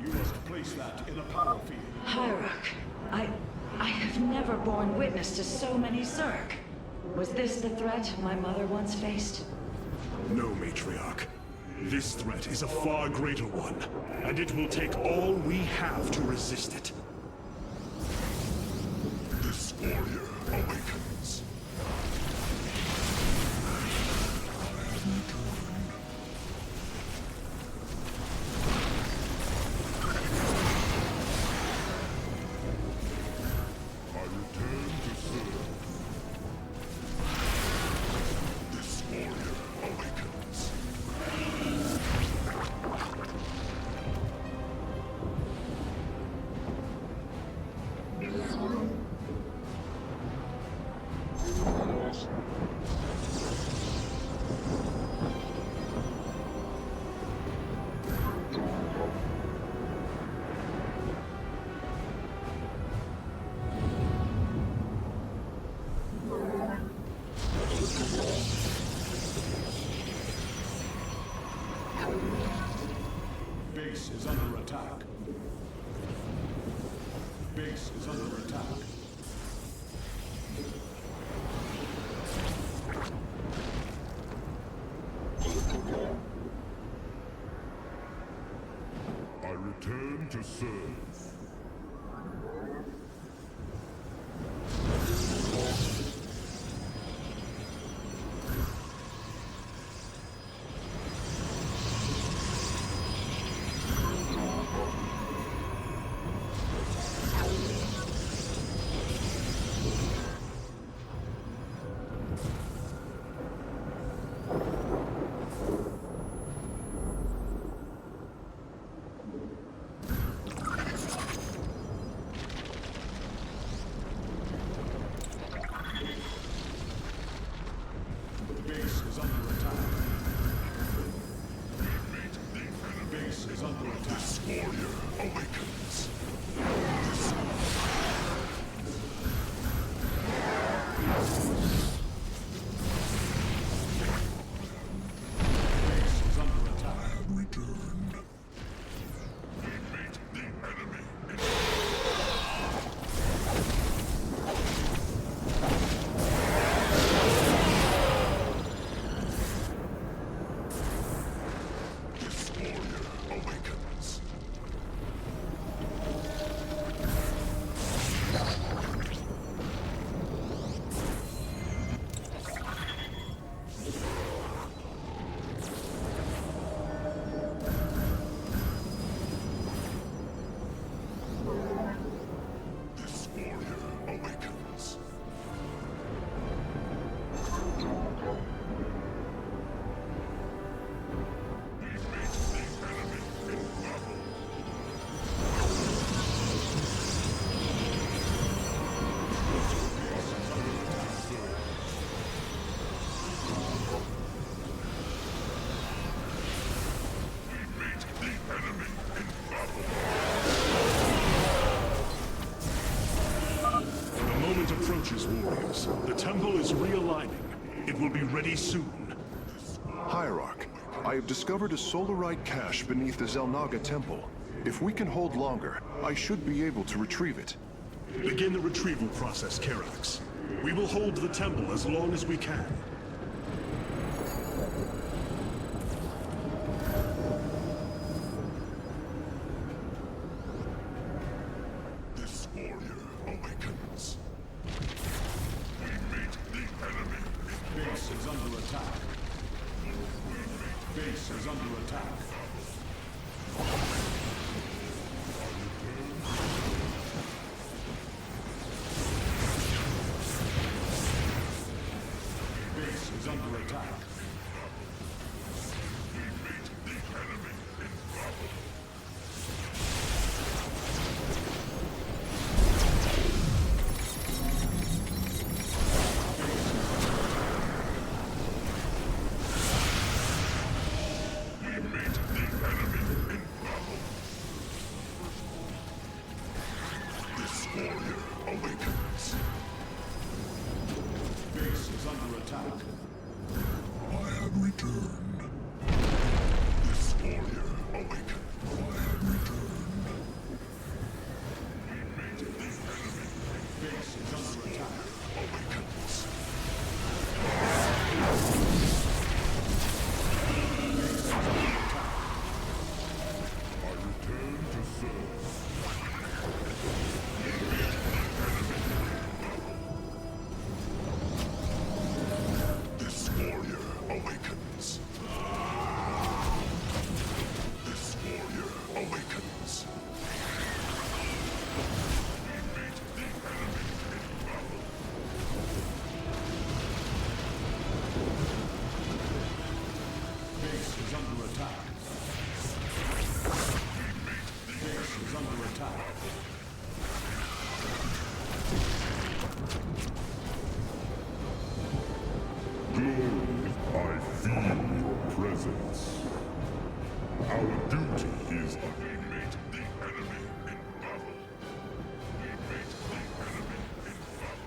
You must place that in a power field. Hierarch, I have never borne witness to so many Zerg. Was this the threat my mother once faced? No, Matriarch. This threat is a far greater one, and it will take all we have to resist it. This warrior awakens. I return to serve. This warrior awakens. Base is under attack. Base is under attack. I return to serve. approaches, warriors. The temple is realigning. It will be ready soon. Hierarch, I have discovered a solarite cache beneath the Zelnaga temple. If we can hold longer, I should be able to retrieve it. Begin the retrieval process, Karax. We will hold the temple as long as we can. This warrior awakens. We meet the enemy. Base is under attack. Base is under attack. Base is under attack. We meet the enemy in battle. We meet the enemy in battle. This warrior awakens. Base is under attack. I have returned. This warrior awakens. I have returned. We meet the enemy. Base is under attack. Awakens. I return to serve. This warrior awakens. This warrior awakens. We meet the enemy in battle. Base is under attack. Base is under attack. I feel your presence. Our duty is to meet the enemy in battle. We meet the enemy in battle.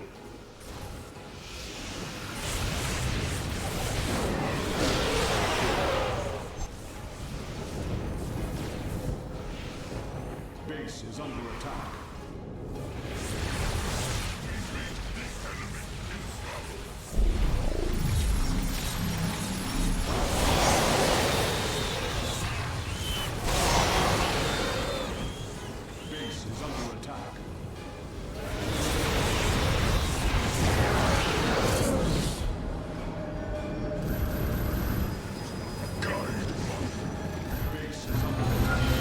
Base is under attack. Base is under attack. Base is under attack.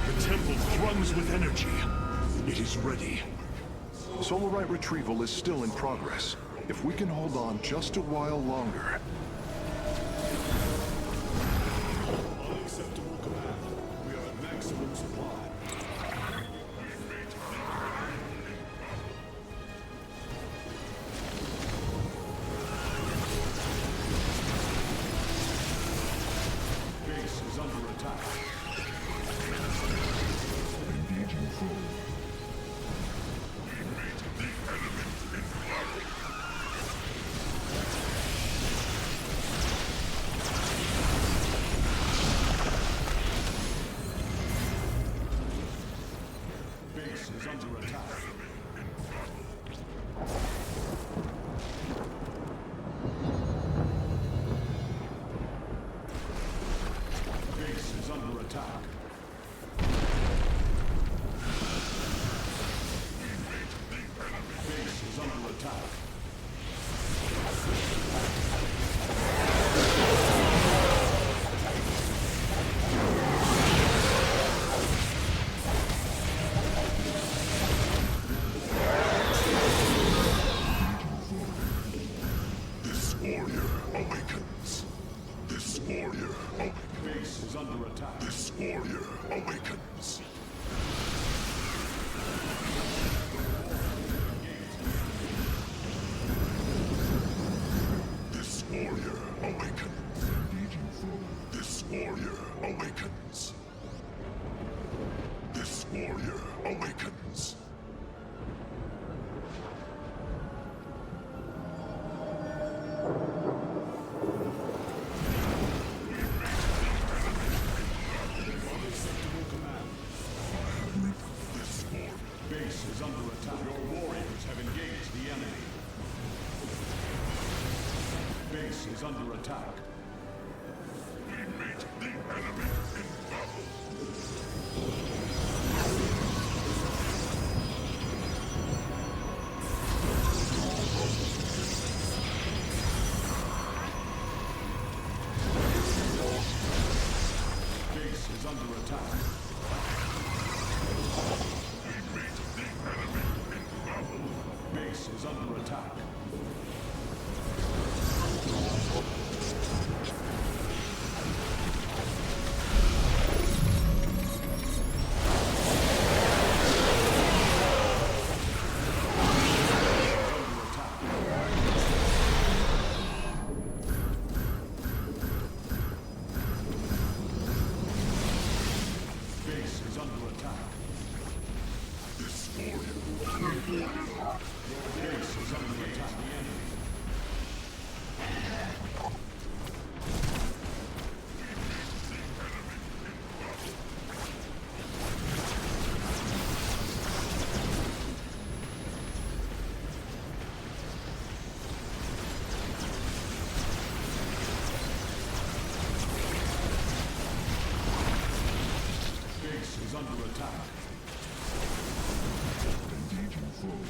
The temple thrums with energy. It is ready. Solarite retrieval is still in progress. If we can hold on just a while longer. Unacceptable command. We are at maximum supply. Base is under attack. Engaging foe. We meet the enemy in battle. Base is under attack. We meet the enemy in battle. Base is under attack. We meet the enemy in battle. Base is under attack. Base is under attack. This warrior. Base is under attack. The enemy. Base is under attack. Engaging foe.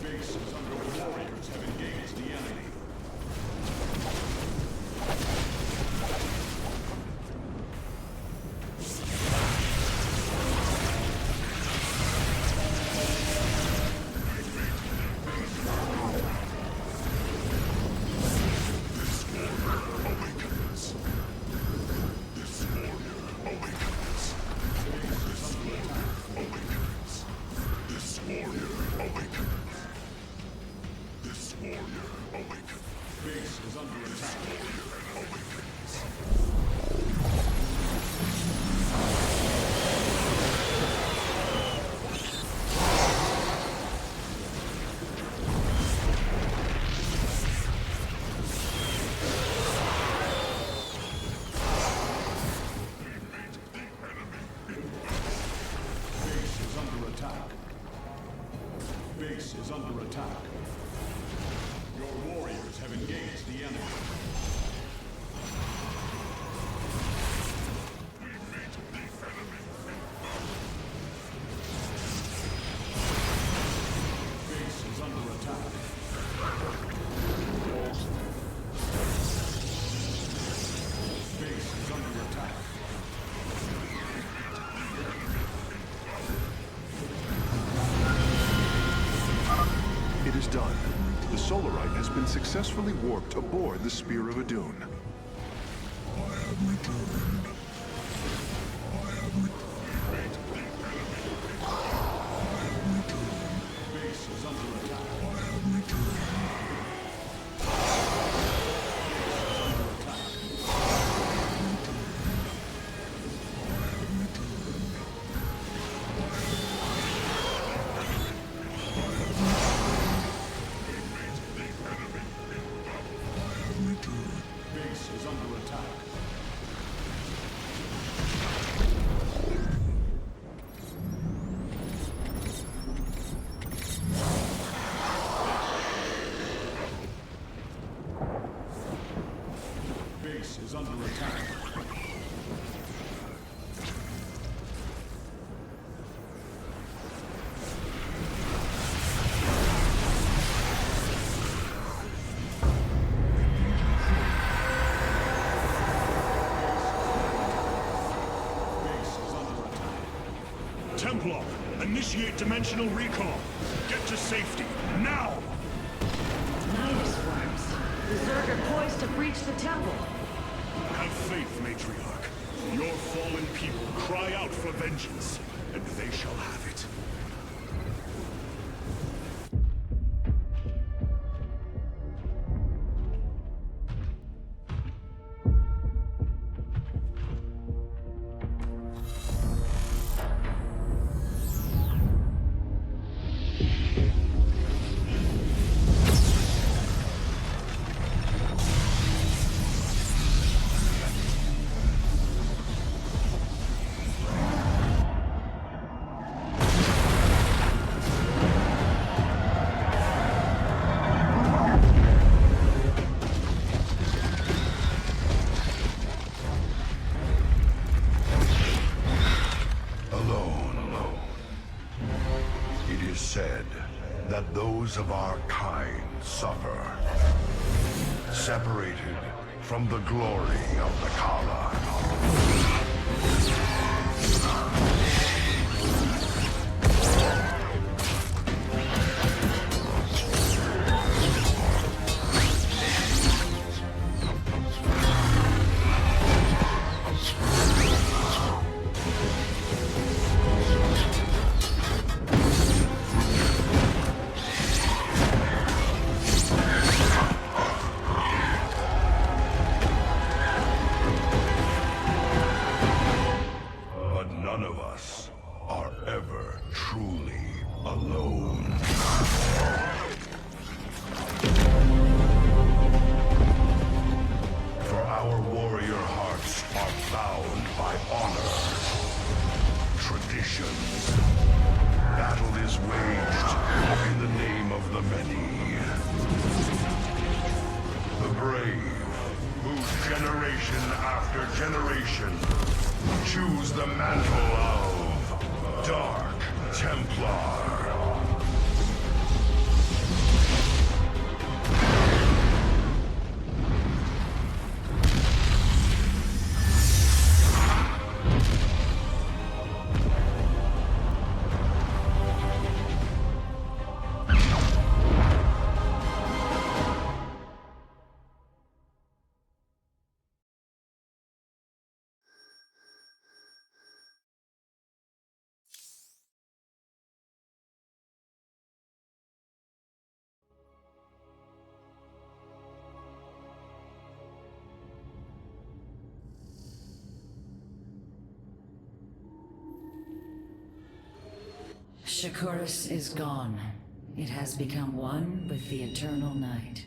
Base is under attack. Warriors have engaged the enemy. This warrior awakens. This warrior awakens. This warrior awakens. This warrior awakens. This warrior awakens. Base is under attack. Warrior awakens. Base is under attack. Base is under attack. Your warriors have engaged the enemy. Base is under attack. Base is under attack. It is done. The Solarite has been successfully warped aboard the Spear of Adun. I have returned. I have returned. Base is under attack. I have returned. Base is under attack. Base is under attack. Base is under attack. Templar, initiate dimensional recall. Get to safety, now! Nidus worms. The Zerg are poised to breach the temple. Have faith, Matriarch. Your fallen people cry out for vengeance, and they shall have it. is said that those of our kind suffer, separated from the glory of the Kala. Choose the mantle of Dark Templar. Shakuras is gone. It has become one with the eternal night.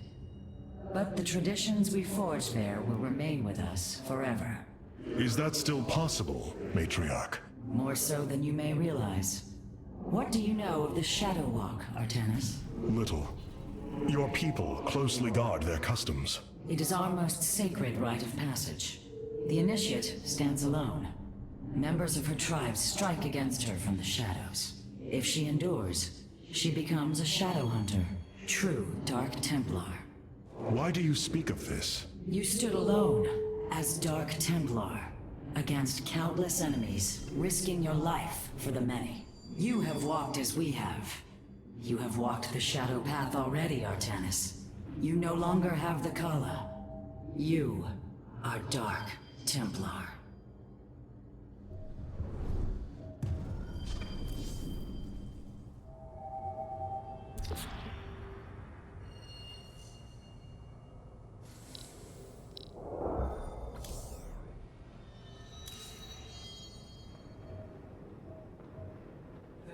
But the traditions we forged there will remain with us forever. Is that still possible, Matriarch? More so than you may realize. What do you know of the Shadow Walk, Artanis? Little. Your people closely guard their customs. It is our most sacred rite of passage. The Initiate stands alone. Members of her tribe strike against her from the shadows. If she endures, she becomes a Shadow Hunter, true Dark Templar. Why do you speak of this? You stood alone, as Dark Templar, against countless enemies, risking your life for the many. You have walked as we have. You have walked the Shadow Path already, Artanis. You no longer have the Kala. You are Dark Templar.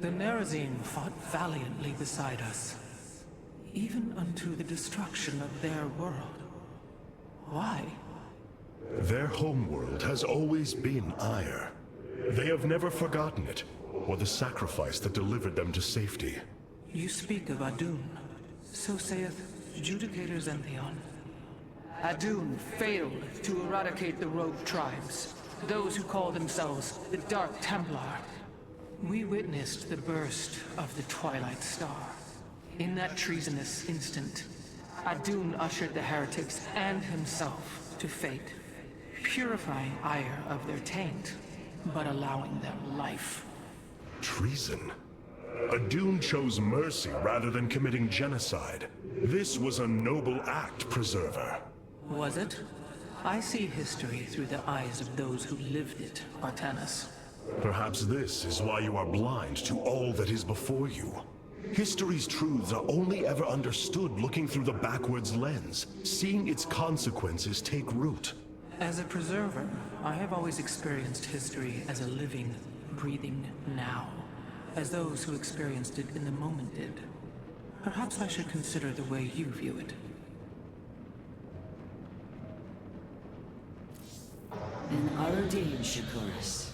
The Nerazine fought valiantly beside us, even unto the destruction of their world. Why? Their homeworld has always been Ire. They have never forgotten it, or the sacrifice that delivered them to safety. You speak of Adun. So saith Judicator Zentheon. Adun failed to eradicate the rogue tribes, those who call themselves the Dark Templar. We witnessed the burst of the Twilight Star. In that treasonous instant, Adun ushered the heretics and himself to fate, purifying Ire of their taint, but allowing them life. Treason? Adun chose mercy rather than committing genocide. This was a noble act, Preserver. Was it? I see history through the eyes of those who lived it, Artanis. Perhaps this is why you are blind to all that is before you. History's truths are only ever understood looking through the backwards lens, seeing its consequences take root. As a preserver, I have always experienced history as a living, breathing now, as those who experienced it in the moment did. Perhaps I should consider the way you view it. An Arudin, Shakuras.